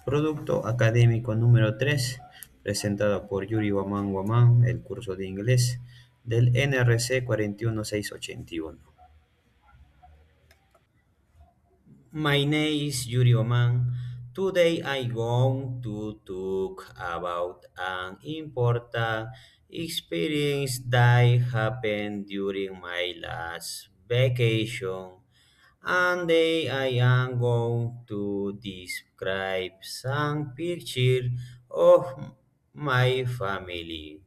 Producto académico número 3, presentado por Yuri Waman Waman, el curso de inglés del NRC 41681. My name is Yuri Waman. Today I'm going to talk about an important experience that happened during my last vacation, and then I am going to describe some pictures of my family.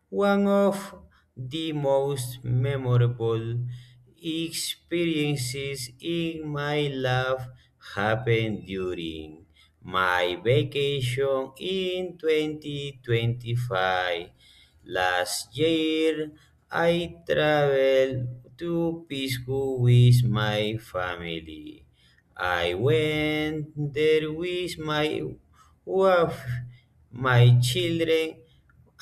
One of the most memorable experiences in my life happened during my vacation in 2025. Last year, I traveled to Pisco with my family. I went there with my wife, my children,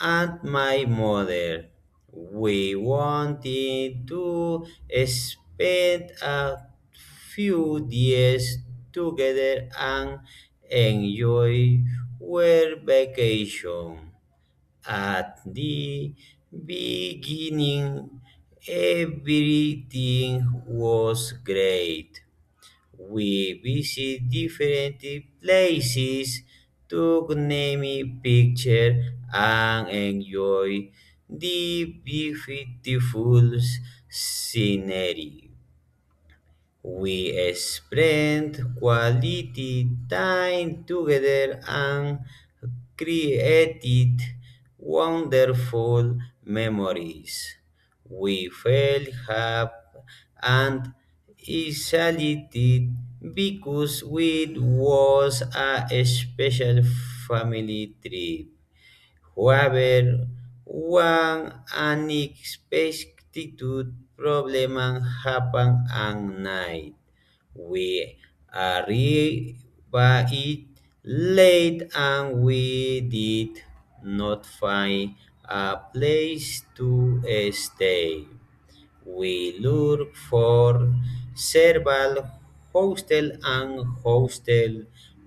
and my mother. We wanted to spend a few days together and enjoy our vacation. At the beginning, everything was great. We visit different places, took many pictures, and enjoy the beautiful scenery. We spent quality time together and created wonderful memories. We felt happy and excited because it was a special family trip. However, one unexpected problem happened at night. We arrived late and we did not find a place to stay. We looked for several hostel,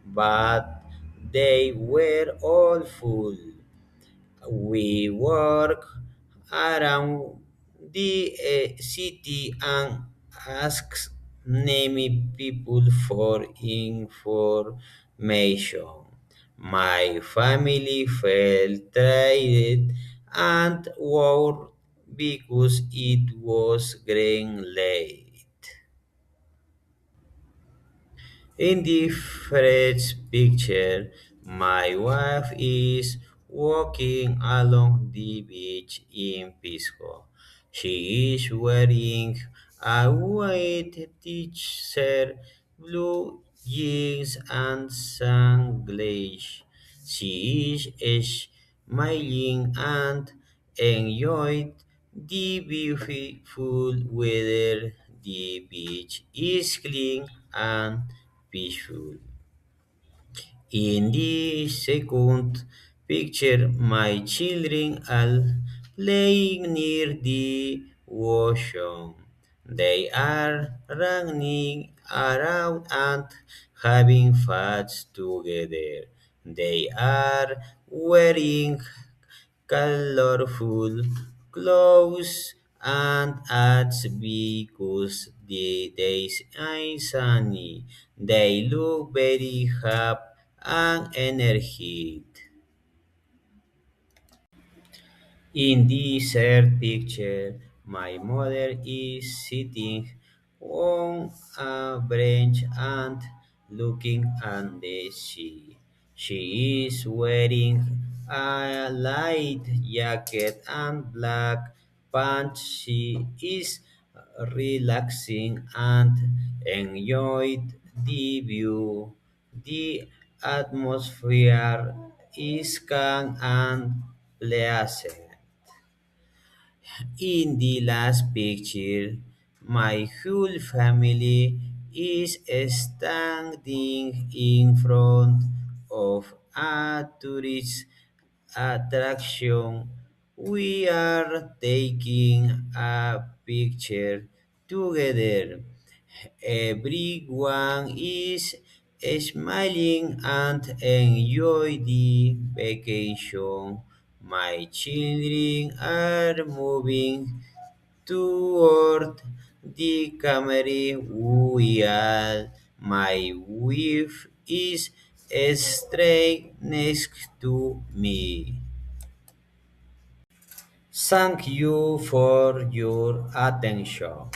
but they were all full. We work around the city and ask many people for information. My family felt tired and worried because it was getting late. In the first picture, my wife is walking along the beach in Pisco. She is wearing a white t-shirt, blue jeans, and sunglasses. She is smiling and enjoying the beautiful weather. The beach is clean and peaceful. In the second picture, my children are playing near the ocean. They are running around and having fun together. They are wearing colorful clothes and hats because the days are sunny. They look very happy and energetic. In this third picture, my mother is sitting on a bench and looking at the sea. She is wearing a light jacket and black pants. She is relaxing and enjoyed the view. The atmosphere is calm and pleasant. In the last picture, my whole family is standing in front of a tourist attraction. We are taking a picture together. Everyone is smiling and enjoy the vacation. My children are moving toward the camera wheel. My wife is straight next to me. Thank you for your attention.